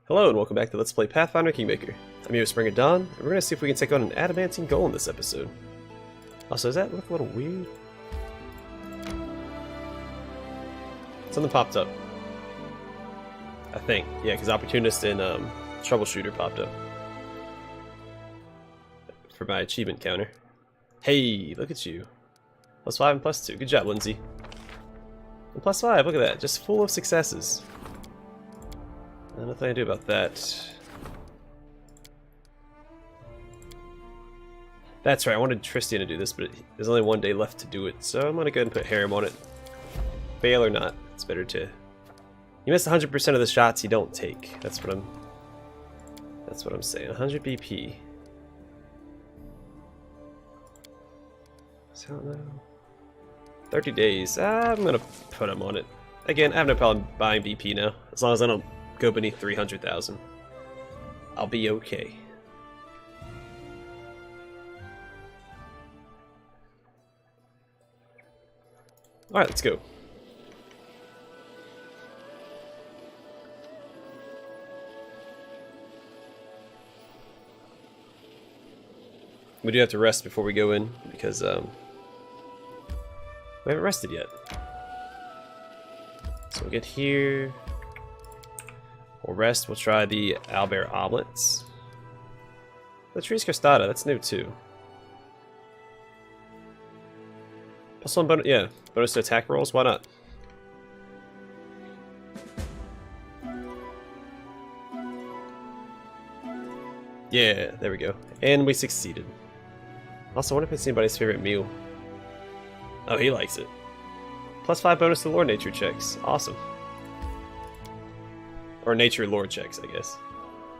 Hello and welcome back to Let's Play Pathfinder Kingmaker. I'm here with BringItDon, and we're going to see if we can take on an Adamantine golem this episode. Also, does that look a little weird? Something popped up. I think. Yeah, because Opportunist and Troubleshooter popped up. For my achievement counter. Hey, look at you. +5 and +2. Good job, Lindsay. And +5, look at that. Just full of successes. Nothing I do about that. That's right, I wanted Tristan to do this, but there's only one day left to do it, so I'm gonna go ahead and put Harrim on it. Fail or not, it's better to... You miss 100% of the shots you don't take. That's what I'm saying. 100 BP. So no. 30 days. I'm gonna put him on it. Again, I have no problem buying BP now, as long as I don't go beneath 300,000. I'll be okay. Alright, let's go. We do have to rest before we go in, because we haven't rested yet. So we'll get here. We'll rest, we'll try the owlbear omelets. The tree's crostata, that's new too. Plus one bonus, yeah, bonus to attack rolls, why not? Yeah, there we go. And we succeeded. Also, I wonder if it's anybody's favorite meal. Oh, he likes it. +5 bonus to lore nature checks. Awesome. Or nature lore checks, I guess.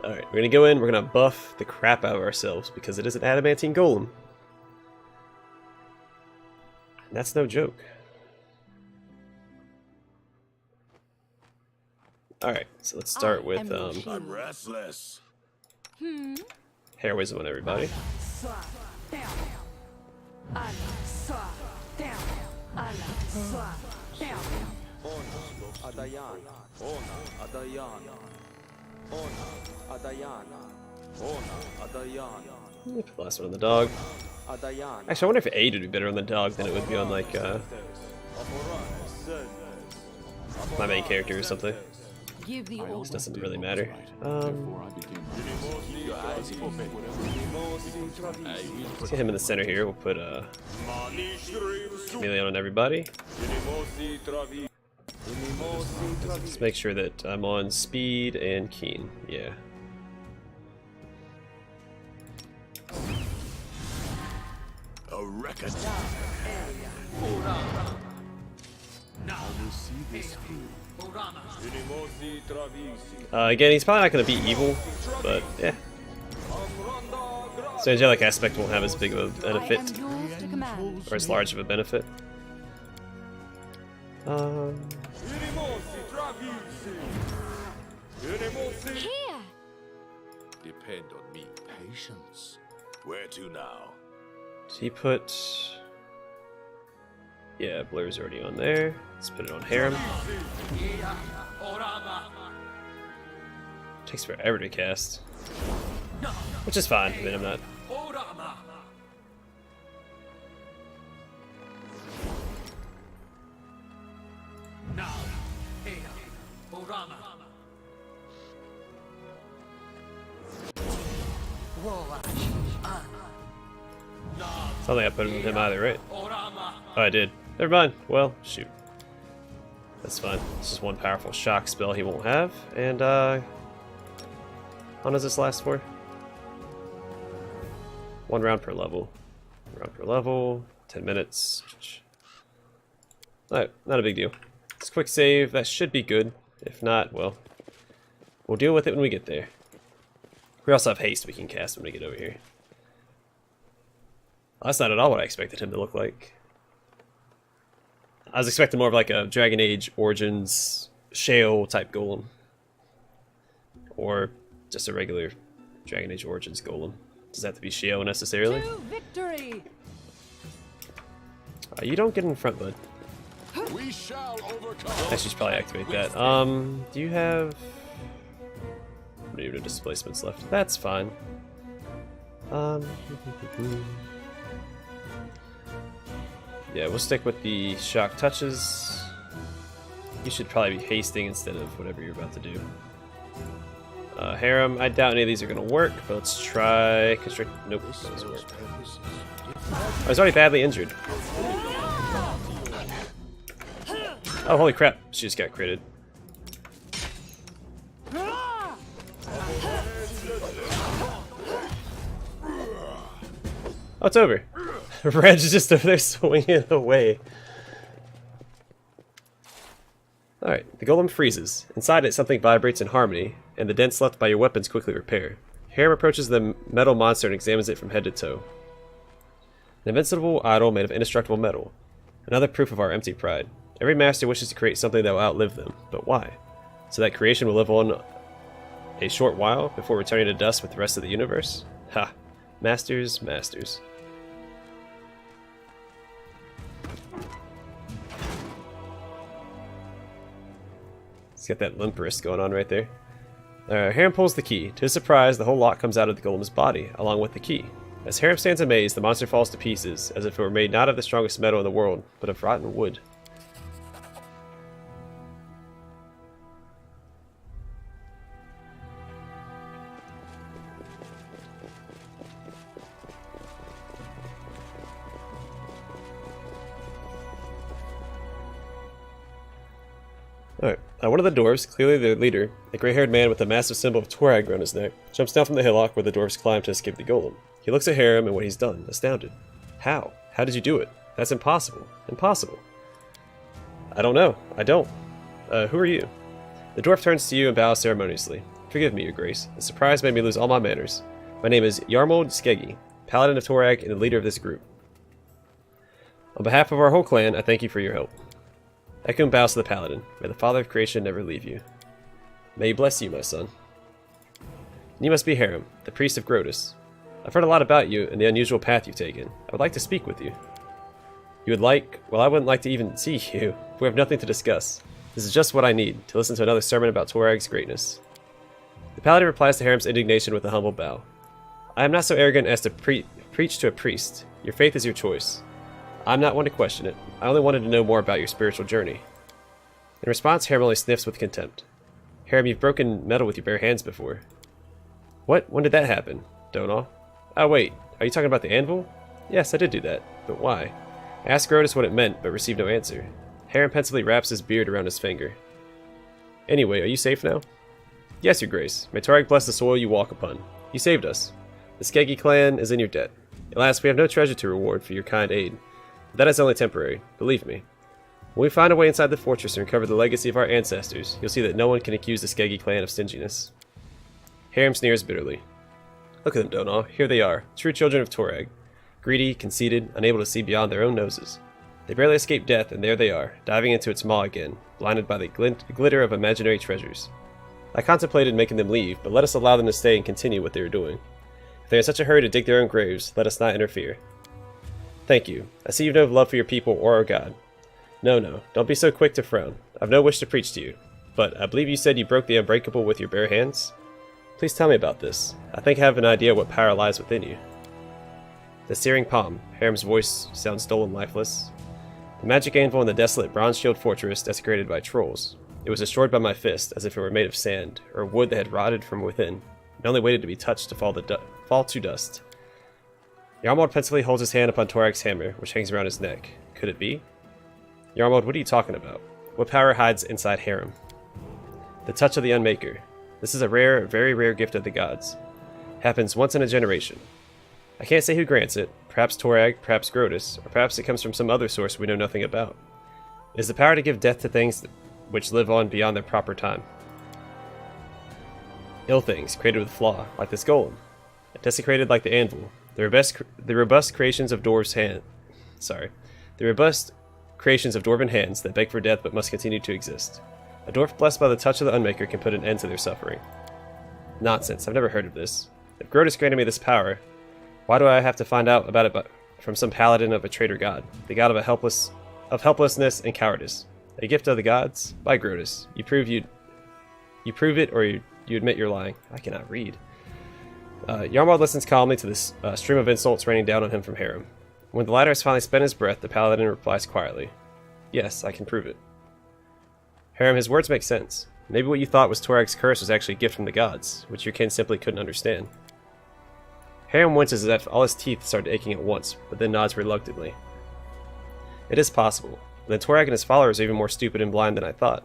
Alright, we're gonna go in, we're gonna buff the crap out of ourselves because it is an adamantine golem. And that's no joke. Alright, so let's start with I'm restless. Heroism on everybody. Let me put the last one on the dog. Actually, I wonder if aid would be better on the dog than it would be on, like, my main character or something. This doesn't really matter. Let's get him in the center here. We'll put chameleon on everybody. Let's make sure that I'm on speed and keen. Yeah. A record. Again, he's probably not going to be evil, but yeah. So angelic aspect won't have as big of a benefit, or as large of a benefit. Here. Depend on me. Patience. Where to now? Did he put... Yeah, Blur's already on there. Let's put it on Harrim. Takes forever to cast. Which is fine, I mean, I'm not... I don't think I put it on him either, right? Oh, I did. Never mind. Well, shoot. That's fine. This is one powerful shock spell he won't have. And, how long does this last for? 1 round per level. 1 round per level. 10 minutes. Alright, not a big deal. It's a quick save. That should be good. If not, well, we'll deal with it when we get there. We also have haste we can cast when we get over here. Well, that's not at all what I expected him to look like. I was expecting more of like a Dragon Age Origins Shale type golem. Or just a regular Dragon Age Origins golem. Does that have to be Shale necessarily? To victory. You don't get in front, bud. We shall overcome. I should probably activate that. Do you have... many no displacements left. That's fine. Yeah, we'll stick with the shock touches. You should probably be hasting instead of whatever you're about to do. Harrim, I doubt any of these are going to work, but let's try constrict. Nope, that doesn't work. I was already badly injured. Oh, holy crap, she just got critted. Oh, it's over. Reg's just over there swinging away. Alright, the golem freezes. Inside it, something vibrates in harmony, and the dents left by your weapons quickly repair. Harrim approaches the metal monster and examines it from head to toe. An invincible idol made of indestructible metal. Another proof of our empty pride. Every master wishes to create something that will outlive them, but why? So that creation will live on a short while before returning to dust with the rest of the universe? Ha! Masters, masters. He's got that limp wrist going on right there. Harrim pulls the key. To his surprise, the whole lot comes out of the golem's body, along with the key. As Harrim stands amazed, the monster falls to pieces, as if it were made not of the strongest metal in the world, but of rotten wood. Alright, one of the dwarves, clearly their leader, a grey-haired man with a massive symbol of Torag around his neck, jumps down from the hillock where the dwarves climb to escape the golem. He looks at Harrim and what he's done, astounded. How? How did you do it? That's impossible. Impossible. I don't know. I don't. Who are you? The dwarf turns to you and bows ceremoniously. Forgive me, your grace. The surprise made me lose all my manners. My name is Yarmold Skeggi, paladin of Torag and the leader of this group. On behalf of our whole clan, I thank you for your help. Ekun bows to the paladin. May the father of creation never leave you. May he bless you, my son. You must be Harrim, the priest of Grotus. I've heard a lot about you and the unusual path you've taken. I would like to speak with you. You would like? Well, I wouldn't like to even see you. We have nothing to discuss. This is just what I need, to listen to another sermon about Torag's greatness. The paladin replies to Harrim's indignation with a humble bow. I am not so arrogant as to preach to a priest. Your faith is your choice. I'm not one to question it. I only wanted to know more about your spiritual journey. In response, Harrim only sniffs with contempt. Harrim, you've broken metal with your bare hands before. What? When did that happen? Donal? Oh wait, are you talking about the anvil? Yes, I did do that. But why? I asked Grotus what it meant, but received no answer. Harrim pensively wraps his beard around his finger. Anyway, are you safe now? Yes, your grace. May Torag bless the soil you walk upon. You saved us. The Skeggi clan is in your debt. Alas, we have no treasure to reward for your kind aid. That is only temporary, believe me. When we find a way inside the fortress and recover the legacy of our ancestors, you'll see that no one can accuse the Skeggi clan of stinginess. Harrim sneers bitterly. Look at them, Donal. Here they are, true children of Torag. Greedy, conceited, unable to see beyond their own noses. They barely escaped death, and there they are, diving into its maw again, blinded by the glitter of imaginary treasures. I contemplated making them leave, but let us allow them to stay and continue what they are doing. If they are in such a hurry to dig their own graves, let us not interfere. Thank you. I see you've no love for your people or our god. No, don't be so quick to frown. I've no wish to preach to you. But I believe you said you broke the unbreakable with your bare hands? Please tell me about this. I think I have an idea what power lies within you. The searing palm. Harrim's voice sounds dull and lifeless. The magic anvil in the desolate bronze-shield fortress desecrated by trolls. It was destroyed by my fist, as if it were made of sand, or wood that had rotted from within, and only waited to be touched to fall to dust. Yarmold pensively holds his hand upon Torag's hammer, which hangs around his neck. Could it be? Yarmold, what are you talking about? What power hides inside Harrim? The touch of the Unmaker. This is a rare, very rare gift of the gods. Happens once in a generation. I can't say who grants it. Perhaps Torag, perhaps Grotus, or perhaps it comes from some other source we know nothing about. It is the power to give death to things which live on beyond their proper time. Ill things, created with flaw, like this golem. Desecrated like the anvil. The robust creations of dwarven hands that beg for death but must continue to exist. A dwarf blessed by the touch of the Unmaker can put an end to their suffering. Nonsense, I've never heard of this. If Grotus granted me this power, why do I have to find out about it from some paladin of a traitor god? The god of helplessness and cowardice. A gift of the gods? By Grotus. You prove it or You admit you're lying. I cannot read. Yarmald listens calmly to this stream of insults raining down on him from Harrim. When the latter has finally spent his breath, the paladin replies quietly, "Yes, I can prove it." Harrim, his words make sense. Maybe what you thought was Torag's curse was actually a gift from the gods, which your kin simply couldn't understand. Harrim winces as if all his teeth started aching at once, but then nods reluctantly. It is possible. Then Torag and his followers are even more stupid and blind than I thought.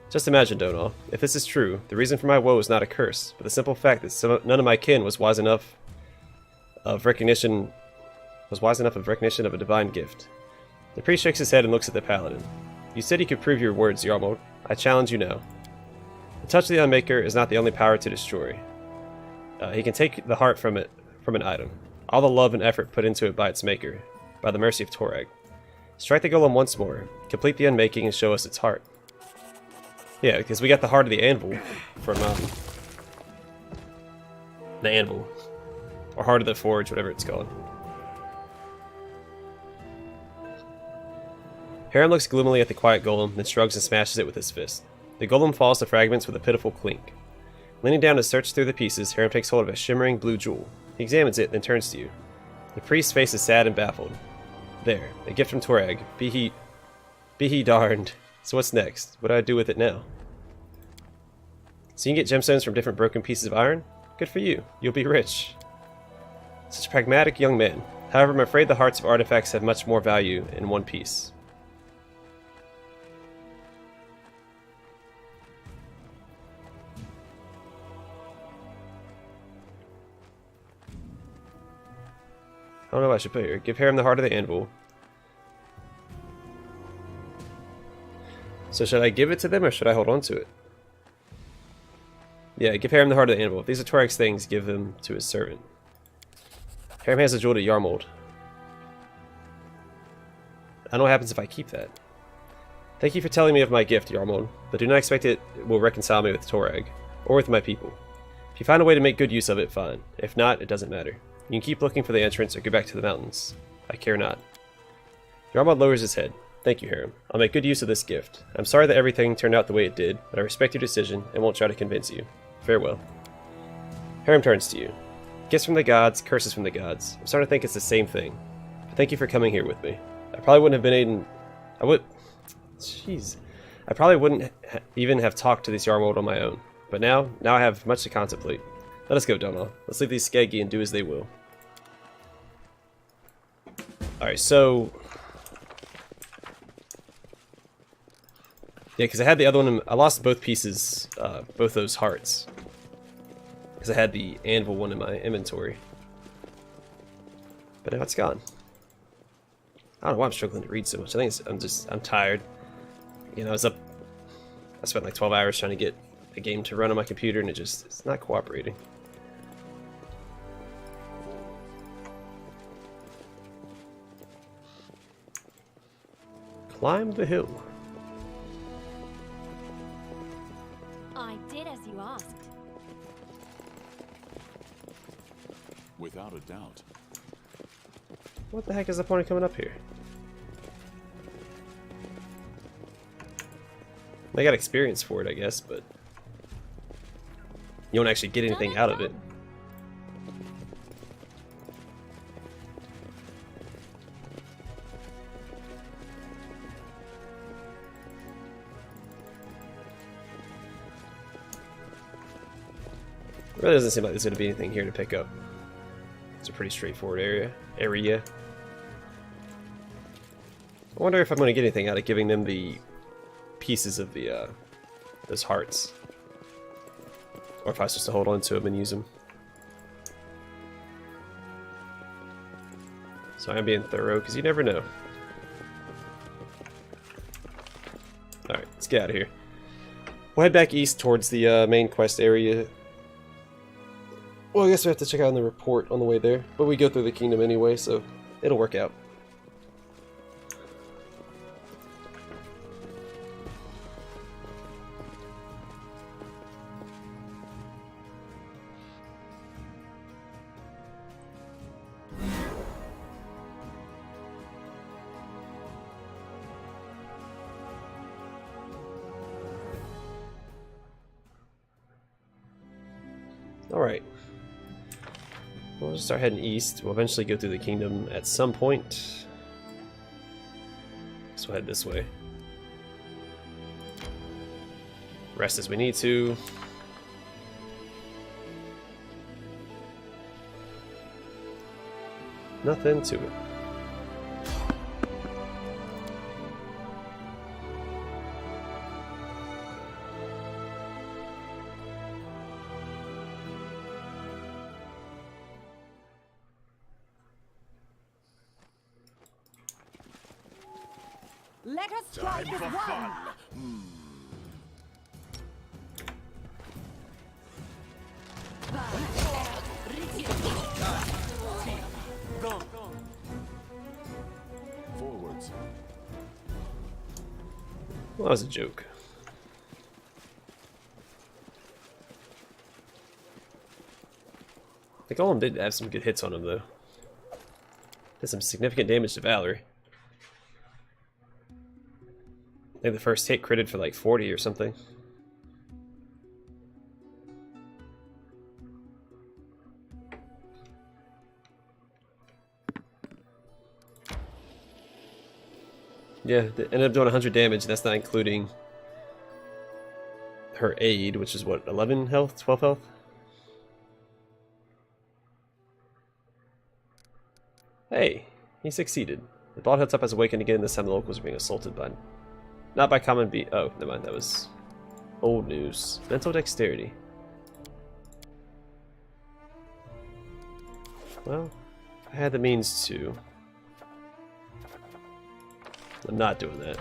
Just imagine, Donal, if this is true, the reason for my woe is not a curse, but the simple fact that none of my kin was wise enough of recognition of a divine gift. The priest shakes his head and looks at the paladin. You said you could prove your words, Yarmald. I challenge you now. The touch of the Unmaker is not the only power to destroy. He can take the heart from an item. All the love and effort put into it by its maker, by the mercy of Torag. Strike the golem once more, complete the unmaking, and show us its heart. Yeah, because we got the heart of the anvil from the anvil, or heart of the forge, whatever it's called. Harrim looks gloomily at the quiet golem, then shrugs and smashes it with his fist. The golem falls to fragments with a pitiful clink. Leaning down to search through the pieces, Harrim takes hold of a shimmering blue jewel. He examines it, then turns to you. The priest's face is sad and baffled. There, a gift from Torag. Be he darned. So what's next? What do I do with it now? So you can get gemstones from different broken pieces of iron? Good for you. You'll be rich. Such a pragmatic young man. However, I'm afraid the hearts of artifacts have much more value in one piece. I don't know what I should put here. Give Harrim the heart of the anvil. So should I give it to them or should I hold on to it? Yeah, give Harrim the heart of the anvil. If these are Torag's things, give them to his servant. Harrim hands the jewel to Yarmald. I don't know what happens if I keep that. Thank you for telling me of my gift, Yarmald, but do not expect it will reconcile me with Torag, or with my people. If you find a way to make good use of it, fine. If not, it doesn't matter. You can keep looking for the entrance or go back to the mountains. I care not. Yarmald lowers his head. Thank you, Harrim. I'll make good use of this gift. I'm sorry that everything turned out the way it did, but I respect your decision and won't try to convince you. Farewell. Harrim turns to you. Gifts from the gods, curses from the gods. I'm starting to think it's the same thing. But thank you for coming here with me. I probably wouldn't have been able... I probably wouldn't even have talked to this Yarmald on my own. But now I have much to contemplate. Let us go, Donal. Let's leave these Skeggi and do as they will. Alright, so... Yeah, because I had the other one, I lost both pieces, both those hearts. Because I had the anvil one in my inventory. But now it's gone. I don't know why I'm struggling to read so much. I think I'm tired. You know, I spent like 12 hours trying to get a game to run on my computer and it's not cooperating. Climb the hill. I did as you asked. Without a doubt. What the heck is the point of coming up here? I got experience for it, I guess, but you don't actually get anything out of it. It really doesn't seem like there's going to be anything here to pick up. It's a pretty straightforward area. I wonder if I'm going to get anything out of giving them the pieces of the those hearts, or if I was just to hold on to them and use them. So I'm being thorough because you never know. All right, let's get out of here. We'll head back east towards the main quest area. Well, I guess we have to check out in the report on the way there, but we go through the kingdom anyway, so it'll work out. Alright. We'll just start heading east. We'll eventually go through the kingdom at some point. So we'll head this way. Rest as we need to. Nothing to it. Let us strike as one. Forwards. Well, that was a joke. The golem did have some good hits on him, though. Did some significant damage to Valerie. I think the first hit critted for like 40 or something. Yeah, they ended up doing 100 damage. That's not including her aid, which is what, 11 health, 12 health? Hey, he succeeded. The Bald Head's up has awakened again. This time the locals are being assaulted by... Not by common be... Oh, never mind. That was old news. Mental dexterity. Well, I had the means to... I'm not doing that.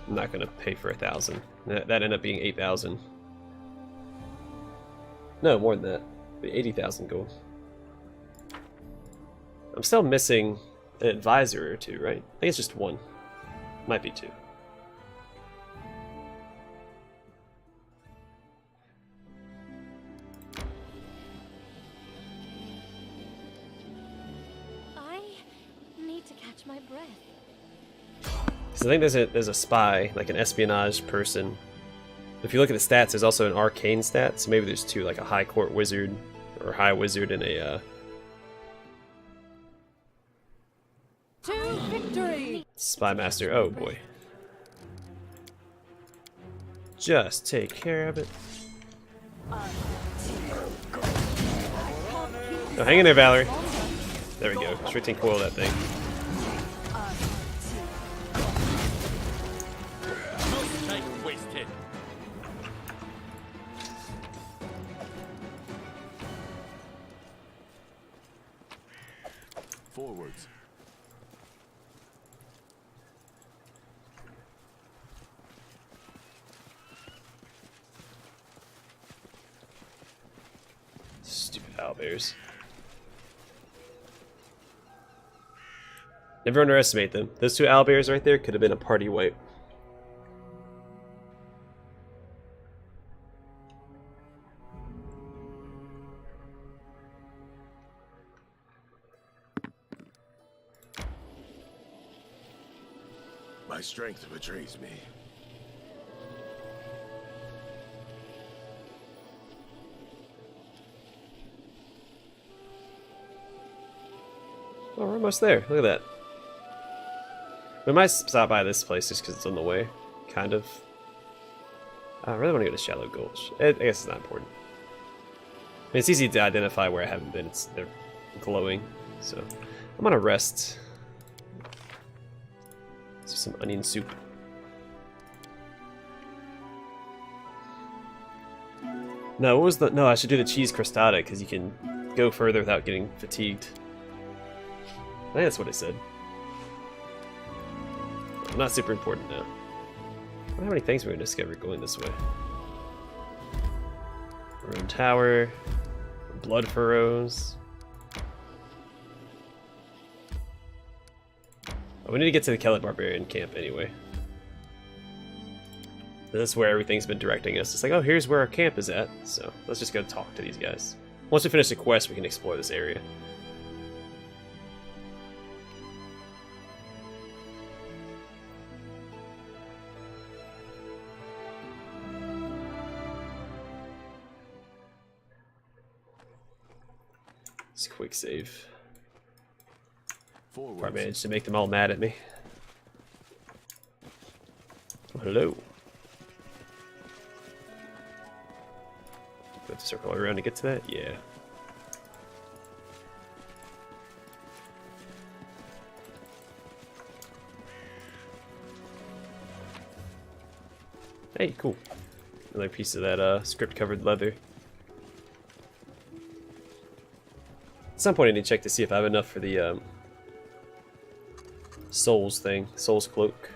I'm not going to pay for 1,000. That ended up being 8,000. No, more than that. 80,000 gold. I'm still missing an advisor or two, right? I think it's just one. Might be two. I need to catch my breath. So I think there's a spy, like an espionage person. If you look at the stats, there's also an arcane stat, so maybe there's two, like a high court wizard, or high wizard and a To victory! spy master. Oh boy. Just take care of it. Oh, hang in there, Valerie. There we go. Restricting coil that thing. Wasted. Forwards. Stupid owlbears. Never underestimate them. Those two owlbears right there could have been a party wipe. My strength betrays me. Oh, we're almost there. Look at that. We might stop by this place just because it's on the way. Kind of. I really want to go to Shallow Gulch. I guess it's not important. I mean, it's easy to identify where I haven't been. They're glowing. So, I'm gonna rest. Let's do some onion soup. No, what was the... No, I should do the cheese crostata because you can go further without getting fatigued. I think that's what I said. Not super important now. I wonder how many things we're going to discover going this way. Ruined Tower. Blood Furrows. Oh, we need to get to the Kellid Barbarian Camp anyway. This is where everything's been directing us. It's like, oh, here's where our camp is at. So let's just go talk to these guys. Once we finish the quest, we can explore this area. Just quick save. I Forward. managed to make them all mad at me. Oh, hello. Do I have to circle around to get to that? Yeah. Hey, cool. Another piece of that script-covered leather. At some point I need to check to see if I have enough for the Souls thing. Souls cloak.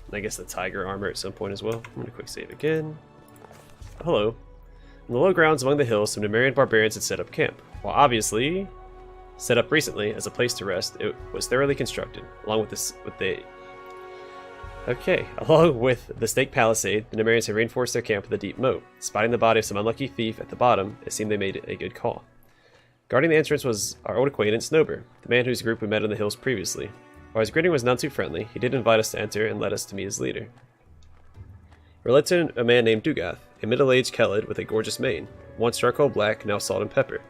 And I guess the tiger armor at some point as well. I'm gonna quick save again. Oh, hello. In the low grounds among the hills, some Numerian barbarians had set up camp. While obviously set up recently as a place to rest, it was thoroughly constructed, along with along with the stake palisade, the Numerians had reinforced their camp with a deep moat. Spotting the body of some unlucky thief at the bottom, it seemed they made a good call. Guarding the entrance was our old acquaintance Snober, the man whose group we met on the hills previously. While his greeting was none too friendly, he did invite us to enter and led us to meet his leader. We led to a man named Dugath, a middle-aged Kellid with a gorgeous mane, once charcoal black, now salt and pepper,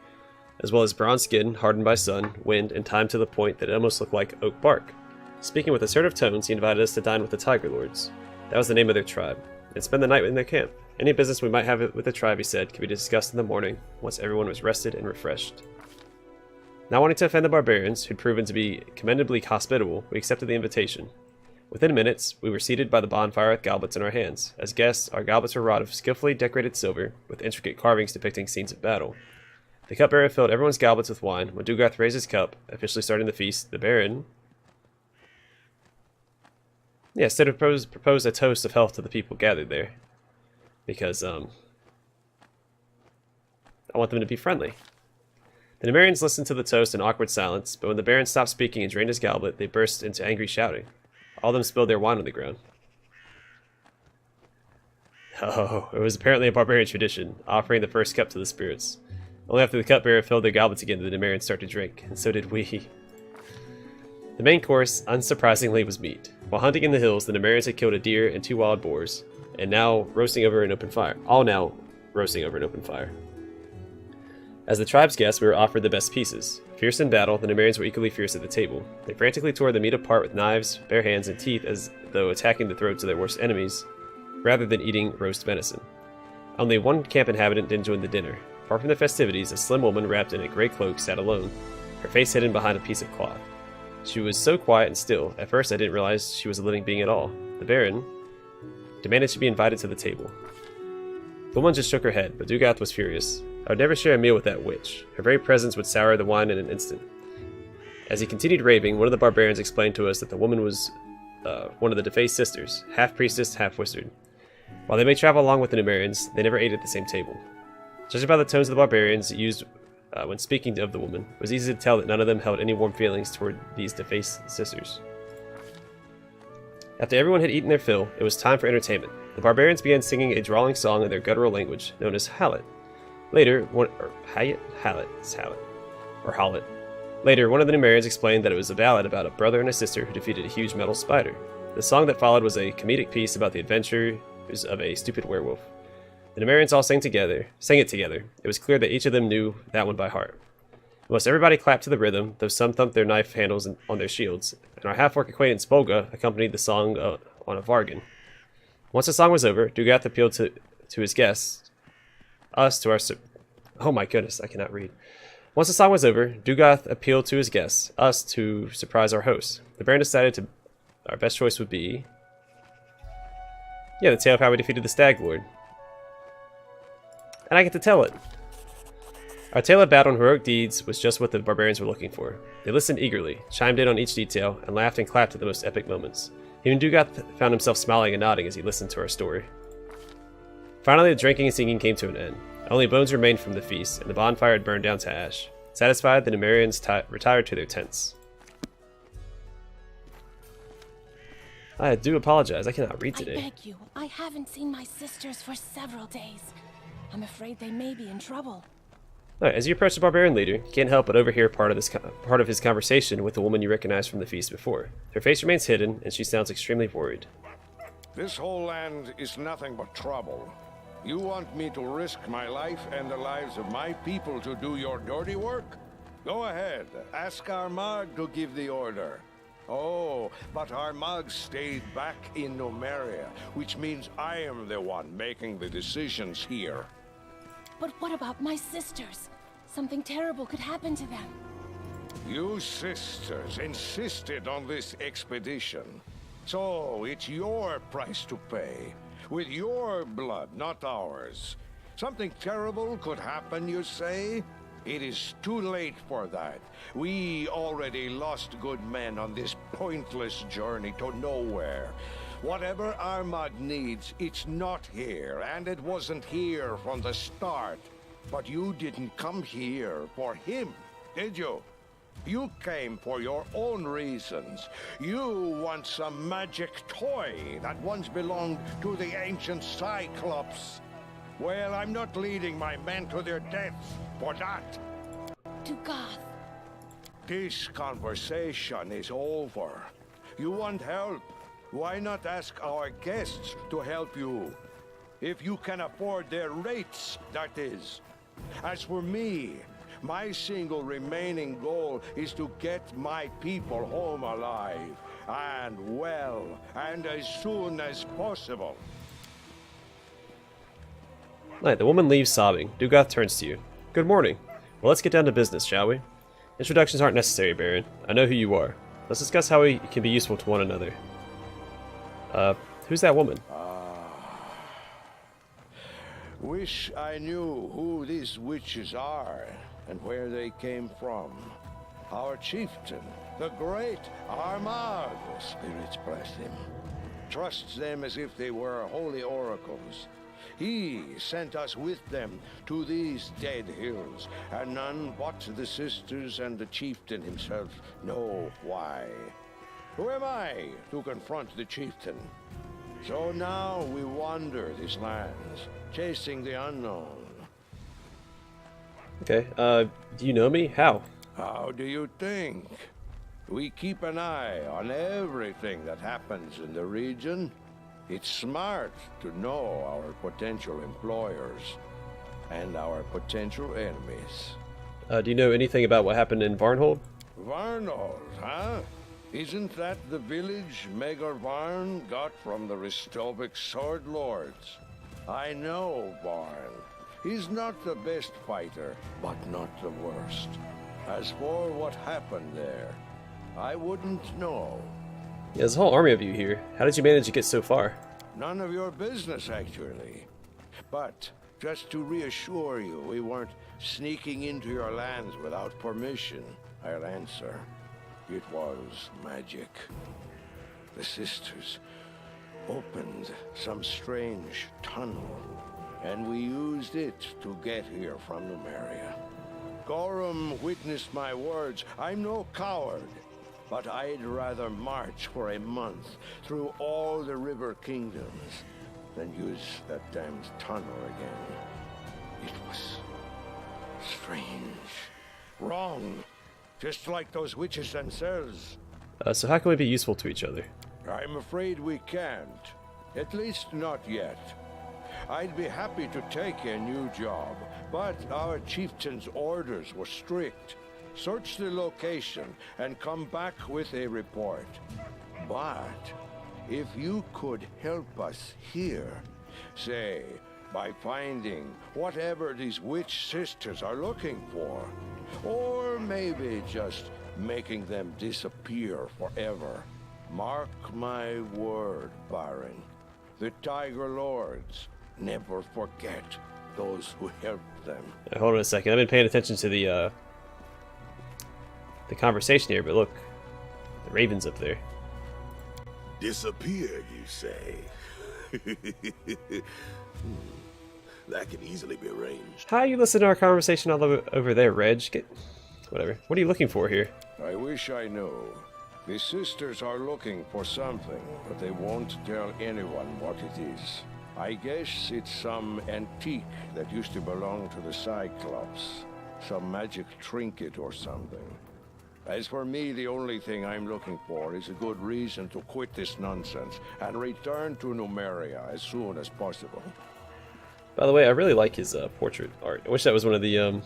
as well as bronze skin hardened by sun, wind, and time to the point that it almost looked like oak bark. Speaking with assertive tones, he invited us to dine with the Tiger Lords. That was the name of their tribe, and spend the night in their camp. Any business we might have with the tribe, he said, could be discussed in the morning, once everyone was rested and refreshed. Not wanting to offend the barbarians, who'd proven to be commendably hospitable, we accepted the invitation. Within minutes, we were seated by the bonfire with goblets in our hands. As guests, our goblets were wrought of skillfully decorated silver, with intricate carvings depicting scenes of battle. The cupbearer filled everyone's goblets with wine. When Dugath raised his cup, officially starting the feast, the Baron... Yeah, instead of propose a toast of health to the people gathered there. Because, I want them to be friendly. The Numerians listened to the toast in awkward silence, but when the Baron stopped speaking and drained his goblet, they burst into angry shouting. All of them spilled their wine on the ground. Oh, it was apparently a barbarian tradition, offering the first cup to the spirits. Only after the cupbearer filled their goblets again did the Numerians start to drink, and so did we. The main course, unsurprisingly, was meat. While hunting in the hills, the Numerians had killed a deer and 2 wild boars, and now roasting over an open fire. As the tribe's guests, we were offered the best pieces. Fierce in battle, the Numerians were equally fierce at the table. They frantically tore the meat apart with knives, bare hands, and teeth as though attacking the throats of their worst enemies, rather than eating roast venison. Only one camp inhabitant didn't join the dinner. Far from the festivities, a slim woman wrapped in a gray cloak sat alone, her face hidden behind a piece of cloth. She was so quiet and still, at first I didn't realize she was a living being at all. The Baron demanded she be invited to the table. The woman just shook her head, but Dugath was furious. I would never share a meal with that witch. Her very presence would sour the wine in an instant. As he continued raving, one of the barbarians explained to us that the woman was one of the defaced sisters, half priestess, half wizard. While they may travel along with the Numerians, they never ate at the same table. Judging by the tones of the barbarians used when speaking of the woman, it was easy to tell that none of them held any warm feelings toward these defaced sisters. After everyone had eaten their fill, it was time for entertainment. The barbarians began singing a drawling song in their guttural language, known as Hallet. Later, one of the Numerians explained that it was a ballad about a brother and a sister who defeated a huge metal spider. The song that followed was a comedic piece about the adventures of a stupid werewolf. The Numerians all sang it together. It was clear that each of them knew that one by heart. Almost everybody clapped to the rhythm, though some thumped their knife handles on their shields, and our half-orc acquaintance Bolga accompanied the song on a vargan. Once the song was over, Dugath appealed to his guests, oh my goodness, I cannot read. Once the song was over, Dugath appealed to his guests, us, to surprise our hosts. The Baron decided our best choice would be... Yeah, the tale of how we defeated the Stag Lord. And I get to tell it. Our tale of battle and heroic deeds was just what the barbarians were looking for. They listened eagerly, chimed in on each detail, and laughed and clapped at the most epic moments. Even Dugath found himself smiling and nodding as he listened to our story. Finally, the drinking and singing came to an end. Only bones remained from the feast, and the bonfire had burned down to ash. Satisfied, the Numerians retired to their tents. I do apologize, I cannot read today. I beg you, I haven't seen my sisters for several days. I'm afraid they may be in trouble. Right, as you approach the barbarian leader, you can't help but overhear part of his conversation with the woman you recognized from the feast before. Her face remains hidden, and she sounds extremely worried. This whole land is nothing but trouble. You want me to risk my life and the lives of my people to do your dirty work? Go ahead, ask Armagh to give the order. Oh, but Armagh stayed back in Numeria, which means I am the one making the decisions here. But what about my sisters? Something terrible could happen to them. You sisters insisted on this expedition. So it's your price to pay. With your blood, not ours. Something terrible could happen, you say? It is too late for that. We already lost good men on this pointless journey to nowhere. Whatever Armagh needs, it's not here, and it wasn't here from the start. But you didn't come here for him, did you? You came for your own reasons. You want some magic toy that once belonged to the ancient Cyclops. Well, I'm not leading my men to their deaths for that. To Goth. This conversation is over. You want help? Why not ask our guests to help you? If you can afford their rates, that is. As for me, my single remaining goal is to get my people home alive, and well, and as soon as possible. Alright, the woman leaves sobbing. Dugoth turns to you. Good morning. Well, let's get down to business, shall we? Introductions aren't necessary, Baron. I know who you are. Let's discuss how we can be useful to one another. Who's that woman? Wish I knew who these witches are and where they came from. Our chieftain, the great Armagh, spirits bless him, trusts them as if they were holy oracles. He sent us with them to these dead hills, and none but the sisters and the chieftain himself know why. Who am I to confront the chieftain? So now we wander these lands, chasing the unknown. Okay, do you know me? How? How do you think? We keep an eye on everything that happens in the region. It's smart to know our potential employers and our potential enemies. Do you know anything about what happened in Varnhold? Varnhold, huh? Isn't that the village Megar Varn got from the Ristovik Sword Lords? I know Varn. He's not the best fighter, but not the worst. As for what happened there, I wouldn't know. Yeah, there's a whole army of you here. How did you manage to get so far? None of your business, actually. But just to reassure you, we weren't sneaking into your lands without permission, I'll answer. It was magic. The sisters opened some strange tunnel, and we used it to get here from Numeria. Gorham witnessed my words. I'm no coward, but I'd rather march for a month through all the river kingdoms than use that damned tunnel again. It was strange, wrong, just like those witches themselves. So how can we be useful to each other? I'm afraid we can't. At least not yet. I'd be happy to take a new job, but our chieftain's orders were strict. Search the location and come back with a report. But if you could help us here, say, by finding whatever these witch sisters are looking for, or maybe just making them disappear forever, mark my word, Baron, the Tiger Lords never forget those who helped them. Hold on a second. I've been paying attention to the conversation here, but look, the raven's up there. Disappear, you say? That can easily be arranged. How you listen to our conversation all over there, Reg? Whatever. What are you looking for here? I wish I knew. The sisters are looking for something, but they won't tell anyone what it is. I guess it's some antique that used to belong to the Cyclops. Some magic trinket or something. As for me, the only thing I'm looking for is a good reason to quit this nonsense and return to Numeria as soon as possible. By the way, I really like his portrait art. I wish that was one of the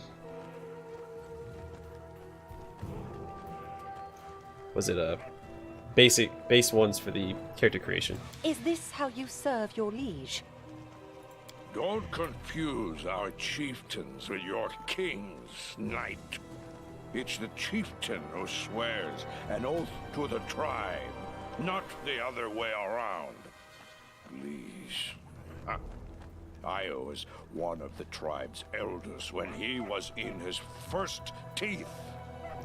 was it base ones for the character creation. Is this how you serve your liege? Don't confuse our chieftains with your king's knight. It's the chieftain who swears an oath to the tribe, not the other way around. Please. I was one of the tribe's elders when he was in his first teeth.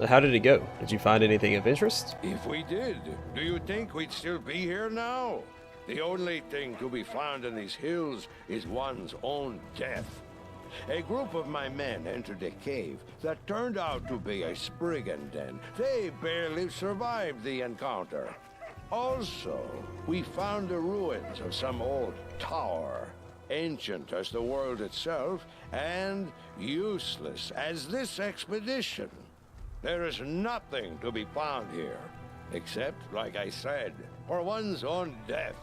How did it go? Did you find anything of interest? If we did, do you think we'd still be here now? The only thing to be found in these hills is one's own death. A group of my men entered a cave that turned out to be a spriggan den. They barely survived the encounter. Also, we found the ruins of some old tower, ancient as the world itself, and useless as this expedition. There is nothing to be found here, except, like I said, for one's own death.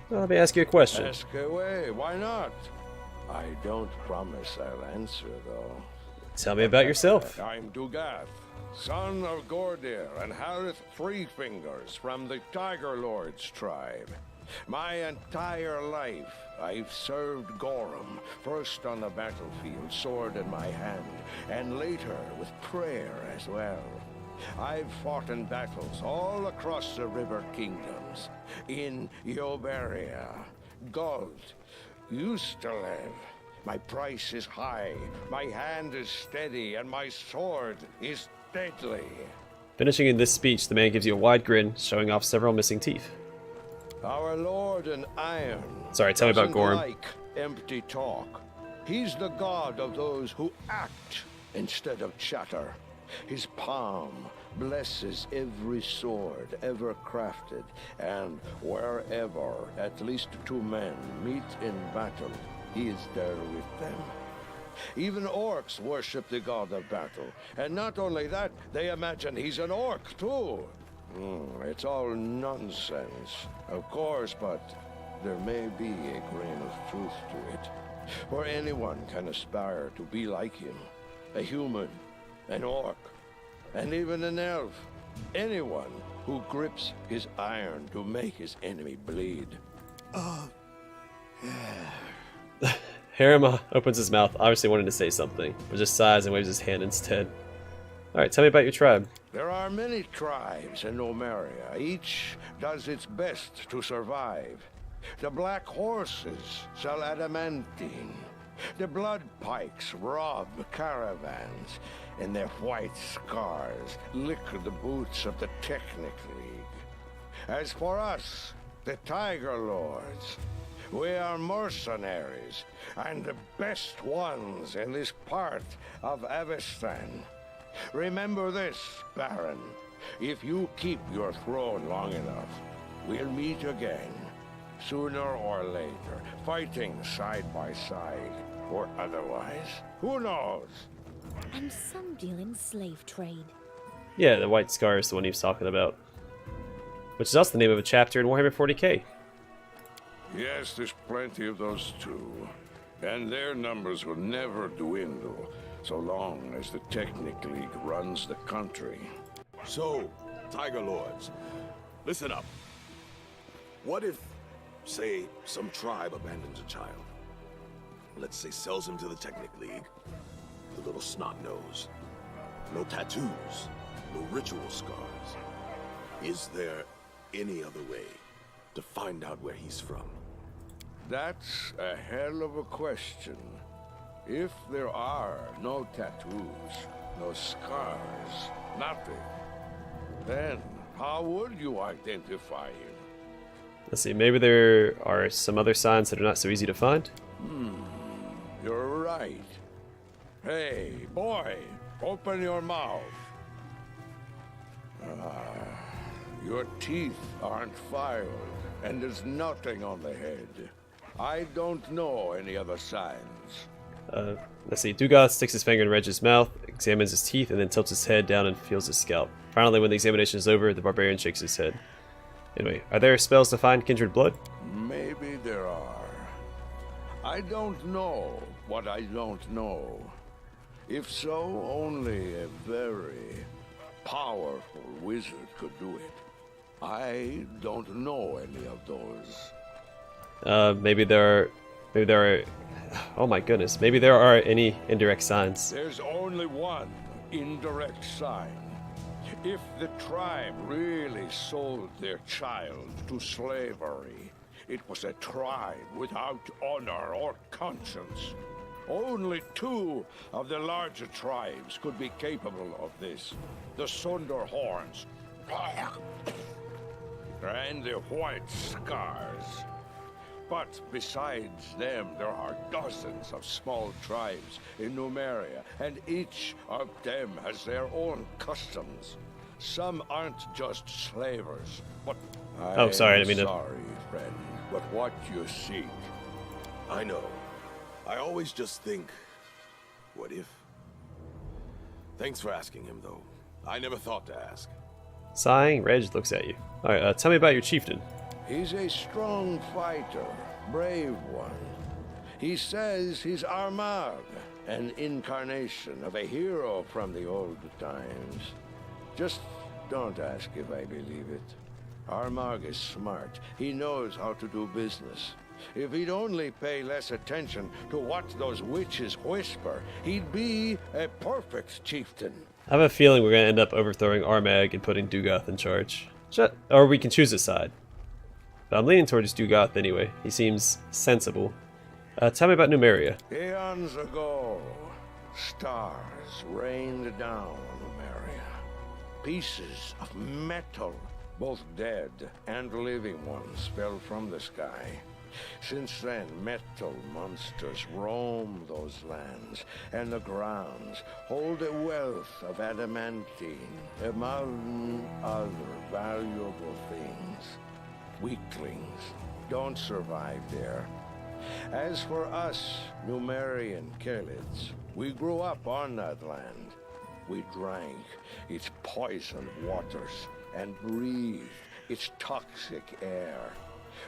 Well, let me ask you a question. Ask away, why not? I don't promise I'll answer, though. Tell me about yourself. I'm Dugath, son of Gordir and Harith Threefingers from the Tiger Lord's tribe. My entire life, I've served Gorham, first on the battlefield, sword in my hand, and later with prayer as well. I've fought in battles all across the River Kingdoms, in Yoberia, Guld, Ustalev. My price is high, my hand is steady, and my sword is deadly. Finishing in this speech, the man gives you a wide grin, showing off several missing teeth. Our Lord in Iron. Sorry, tell me about doesn't Gorham. like empty talk. He's the god of those who act instead of chatter. His palm blesses every sword ever crafted, and wherever at least two men meet in battle, he is there with them. Even orcs worship the god of battle, and not only that, they imagine he's an orc too. It's all nonsense, of course, but there may be a grain of truth to it. For anyone can aspire to be like him. A human, an orc, and even an elf. Anyone who grips his iron to make his enemy bleed. Harrim opens his mouth, obviously wanting to say something, but just sighs and waves his hand instead. Alright, tell me about your tribe. There are many tribes in Nomeria. Each does its best to survive. The Black Horses sell Adamantine. The Blood Pikes rob caravans, and their white scars lick the boots of the Technic League. As for us, the Tiger Lords, we are mercenaries, and the best ones in this part of Avestan. Remember this, Baron. If you keep your throne long enough, we'll meet again. Sooner or later, fighting side by side, or otherwise. Who knows? And some deal in slave trade. Yeah, the white scar is the one he was talking about. Which is also the name of a chapter in Warhammer 40k. Yes, there's plenty of those too. And their numbers will never dwindle, so long as the Technic League runs the country. So, Tiger Lords, listen up. What if, say, some tribe abandons a child? Let's say sells him to the Technic League. The little snot nose. No tattoos. No ritual scars. Is there any other way to find out where he's from? That's a hell of a question. If there are no tattoos, no scars, nothing, then how would you identify him? Let's see, maybe there are some other signs that are not so easy to find? You're right. Hey, boy, open your mouth. Your teeth aren't filed, and there's nothing on the head. I don't know any other signs. Let's see, Dugath sticks his finger in Reg's mouth, examines his teeth, and then tilts his head down and feels his scalp. Finally, when the examination is over, the barbarian shakes his head. Anyway, are there spells to find kindred blood? Maybe there are. I don't know what I don't know. If so, only a very powerful wizard could do it. I don't know any of those. Maybe there are. Oh my goodness! Maybe there are any indirect signs. There's only one indirect sign. If the tribe really sold their child to slavery, it was a tribe without honor or conscience. Only two of the larger tribes could be capable of this. The Sonderhorns and the White Scars. But besides them, there are dozens of small tribes in Numeria, and each of them has their own customs. Some aren't just slavers, but Oh, sorry, I didn't mean to. Sorry, friend, but what you seek. I know. I always just think, what if? Thanks for asking him, though. I never thought to ask. Sighing, Reg looks at you. Alright, tell me about your chieftain. He's a strong fighter, brave one. He says he's Armag, an incarnation of a hero from the old times. Just don't ask if I believe it. Armag is smart. He knows how to do business. If he'd only pay less attention to what those witches whisper, he'd be a perfect chieftain. I have a feeling we're going to end up overthrowing Armag and putting Dugoth in charge. Or we can choose a side. But I'm leaning towards Dugoth anyway. He seems sensible. Tell me about Numeria. Eons ago, stars rained down on Numeria. Pieces of metal, both dead and living ones, fell from the sky. Since then, metal monsters roam those lands, and the grounds hold a wealth of adamantine, among other valuable things. Weaklings don't survive there. As for us, Numerian Kellids, we grew up on that land. We drank its poisoned waters and breathed its toxic air.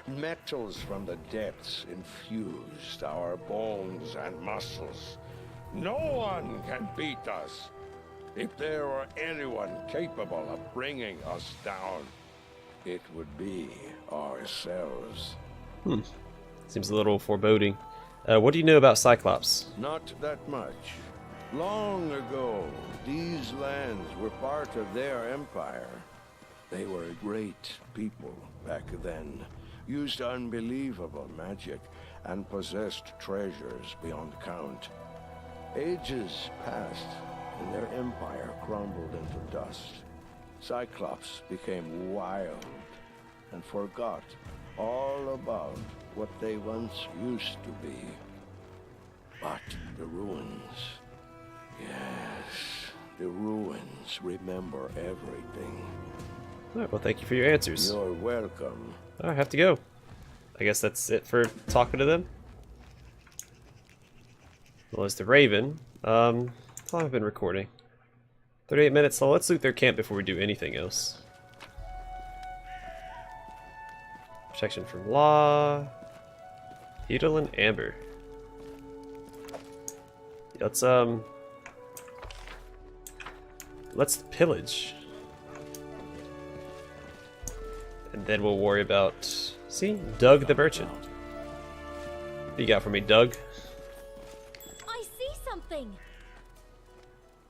Metals from the depths infused our bones and muscles. No one can beat us. If there were anyone capable of bringing us down, it would be ourselves. Seems a little foreboding. What do you know about Cyclops? Not that much. Long ago, these lands were part of their empire. They were a great people back then, used unbelievable magic, and possessed treasures beyond count. Ages passed, and their empire crumbled into dust. Cyclops became wild and forgot all about what they once used to be. But the ruins, yes, the ruins remember everything. Alright, well thank you for your answers. You're welcome. I have to go. I guess that's it for talking to them. Well, as the Raven, how long have I been recording? 38 minutes, so let's loot their camp before we do anything else. Protection from law. Beetle and Amber. Let's pillage. And then we'll worry about... See? Doug the Merchant. What you got for me, Doug? I see something.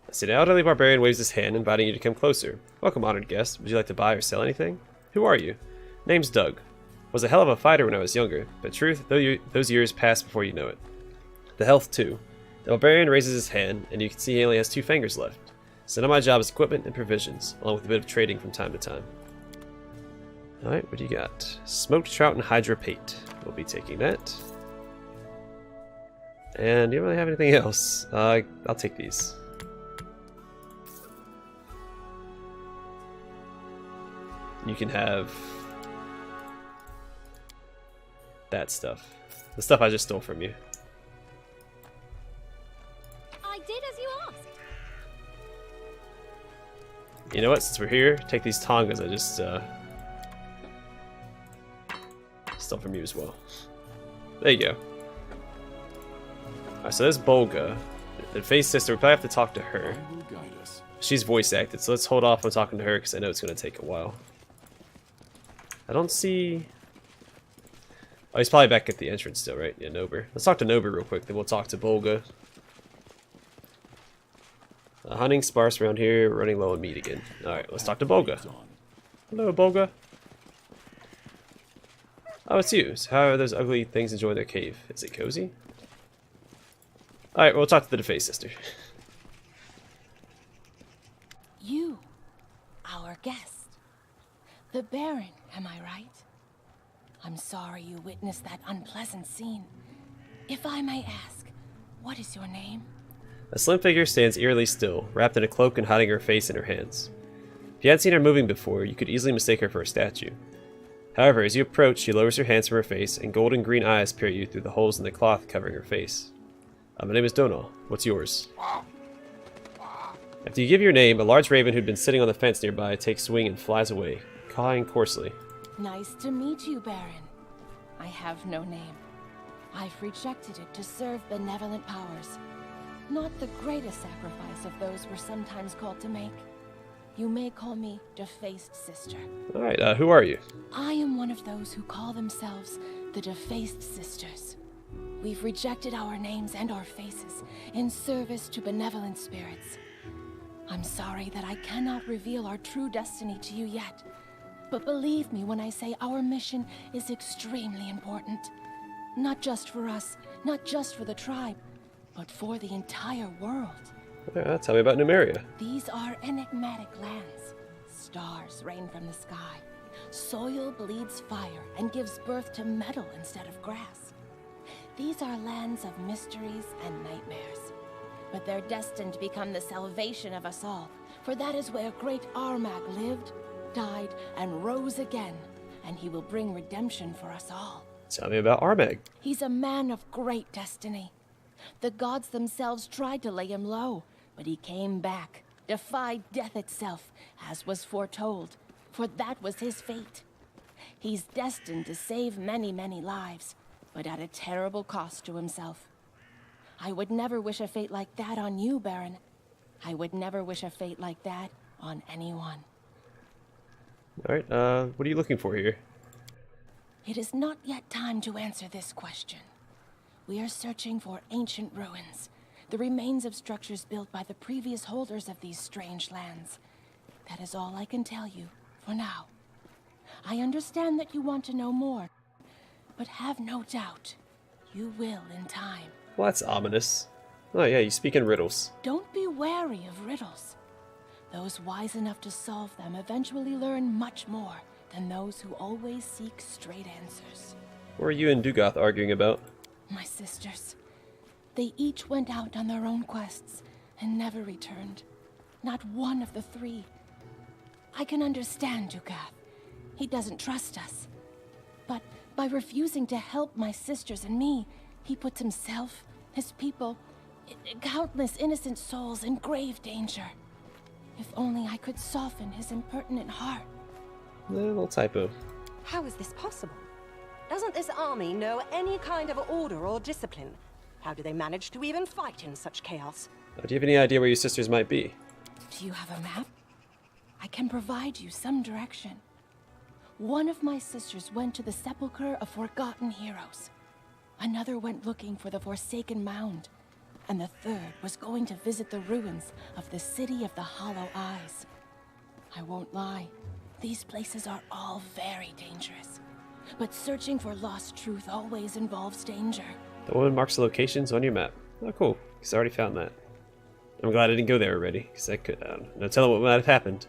I see an elderly barbarian waves his hand, inviting you to come closer. Welcome, honored guest. Would you like to buy or sell anything? Who are you? Name's Doug. Was a hell of a fighter when I was younger, but truth, those years pass before you know it. The health, too. The barbarian raises his hand, and you can see he only has 2 fingers left. So now my job is equipment and provisions, along with a bit of trading from time to time. Alright, what do you got? Smoked trout and hydropate. We'll be taking that. And do you really have anything else? I'll take these. You can have that stuff. The stuff I just stole from you. I did as you asked. You know what? Since we're here, take these tongas I just stole from you as well. There you go. Alright, so there's Bolga. The Face Sister, we probably have to talk to her. She's voice acted, so let's hold off on talking to her because I know it's going to take a while. I don't see... Oh, he's probably back at the entrance still, right? Yeah, Nober. Let's talk to Nober real quick, then we'll talk to Bolga. Hunting sparse around here, running low on meat again. Alright, let's talk to Bolga. Hello, Bolga. Oh, it's you. So how are those ugly things enjoying their cave? Is it cozy? Alright, we'll talk to the Face Sister. You, our guest. The Baron, am I right? I'm sorry you witnessed that unpleasant scene. If I may ask, what is your name? A slim figure stands eerily still, wrapped in a cloak and hiding her face in her hands. If you hadn't seen her moving before, you could easily mistake her for a statue. However, as you approach, she lowers her hands from her face, and golden green eyes peer at you through the holes in the cloth covering her face. My name is Donal. What's yours? After you give your name, a large raven who'd been sitting on the fence nearby takes wing and flies away, cawing coarsely. Nice to meet you, Baron. I have no name. I've rejected it to serve benevolent powers. Not the greatest sacrifice of those we're sometimes called to make. You may call me Defaced Sister. Alright, who are you? I am one of those who call themselves the Defaced Sisters. We've rejected our names and our faces in service to benevolent spirits. I'm sorry that I cannot reveal our true destiny to you yet, but believe me when I say our mission is extremely important. Not just for us, not just for the tribe, but for the entire world. Tell me about Numeria. These are enigmatic lands. Stars rain from the sky. Soil bleeds fire and gives birth to metal instead of grass. These are lands of mysteries and nightmares. But they're destined to become the salvation of us all, for that is where great Armag lived, died, and rose again, and he will bring redemption for us all. Tell me about Armag. He's a man of great destiny. The gods themselves tried to lay him low, but he came back, defied death itself, as was foretold, for that was his fate. He's destined to save many, many lives, but at a terrible cost to himself. I would never wish a fate like that on you, Baron. I would never wish a fate like that on anyone. Alright, what are you looking for here? It is not yet time to answer this question. We are searching for ancient ruins, the remains of structures built by the previous holders of these strange lands. That is all I can tell you, for now. I understand that you want to know more, but have no doubt, you will in time. Well, that's ominous. Oh yeah, you speak in riddles. Don't be wary of riddles. Those wise enough to solve them eventually learn much more than those who always seek straight answers. What are you and Dugoth arguing about? My sisters. They each went out on their own quests and never returned. Not one of the three. I can understand Dugoth. He doesn't trust us. But by refusing to help my sisters and me, he puts himself, his people, countless innocent souls in grave danger. If only I could soften his impertinent heart. A little typo. How is this possible? Doesn't this army know any kind of order or discipline? How do they manage to even fight in such chaos? Do you have any idea where your sisters might be? Do you have a map? I can provide you some direction. One of my sisters went to the sepulchre of forgotten heroes. Another went looking for the Forsaken Mound. And the third was going to visit the ruins of the City of the Hollow Eyes. I won't lie, these places are all very dangerous. But searching for lost truth always involves danger. The woman marks the locations on your map. Oh, cool. Because I already found that. I'm glad I didn't go there already, because I could. No telling what might have happened.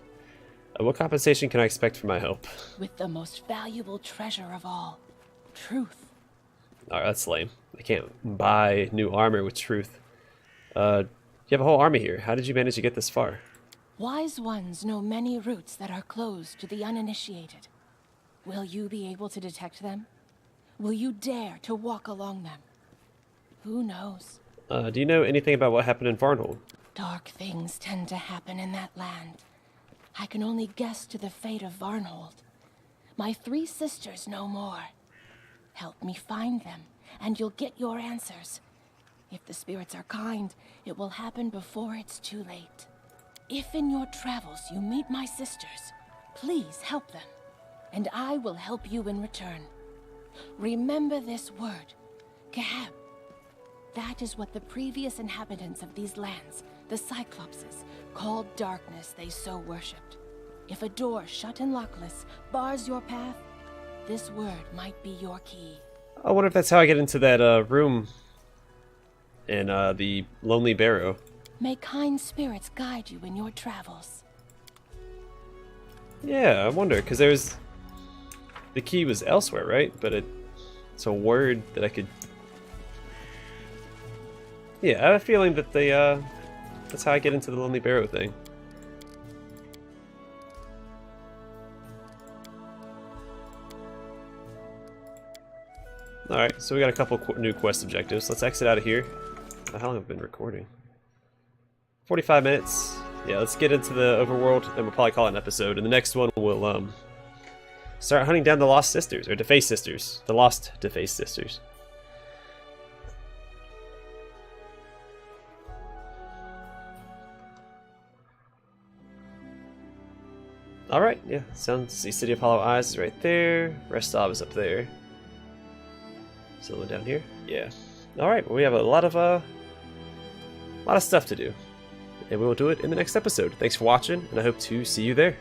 What compensation can I expect for my help? With the most valuable treasure of all, truth. Alright, that's lame. I can't buy new armor with truth. You have a whole army here. How did you manage to get this far? Wise ones know many routes that are closed to the uninitiated. Will you be able to detect them? Will you dare to walk along them? Who knows? Do you know anything about what happened in Varnhold? Dark things tend to happen in that land. I can only guess to the fate of Varnhold. My 3 sisters know more. Help me find them, and you'll get your answers. If the spirits are kind, it will happen before it's too late. If in your travels you meet my sisters, please help them, and I will help you in return. Remember this word, Kahab. That is what the previous inhabitants of these lands, the Cyclopses, called darkness they so worshipped. If a door shut and lockless bars your path, this word might be your key. I wonder if that's how I get into that room in the Lonely Barrow. May kind spirits guide you in your travels. Yeah, I wonder, because there's... The key was elsewhere, right? But it's a word that I could... Yeah, I have a feeling that they, that's how I get into the Lonely Barrow thing. Alright, so we got a couple new quest objectives. Let's exit out of here. How long have I been recording? 45 minutes. Yeah, let's get into the overworld, and we'll probably call it an episode. And the next one we'll start hunting down the Lost Sisters, or Defaced Sisters. The Lost Defaced Sisters. Alright, yeah, sounds the City of Hollow Eyes is right there. Restov is up there. Someone down here? Yeah. Alright, well, we have a lot of stuff to do. And we will do it in the next episode. Thanks for watching, and I hope to see you there.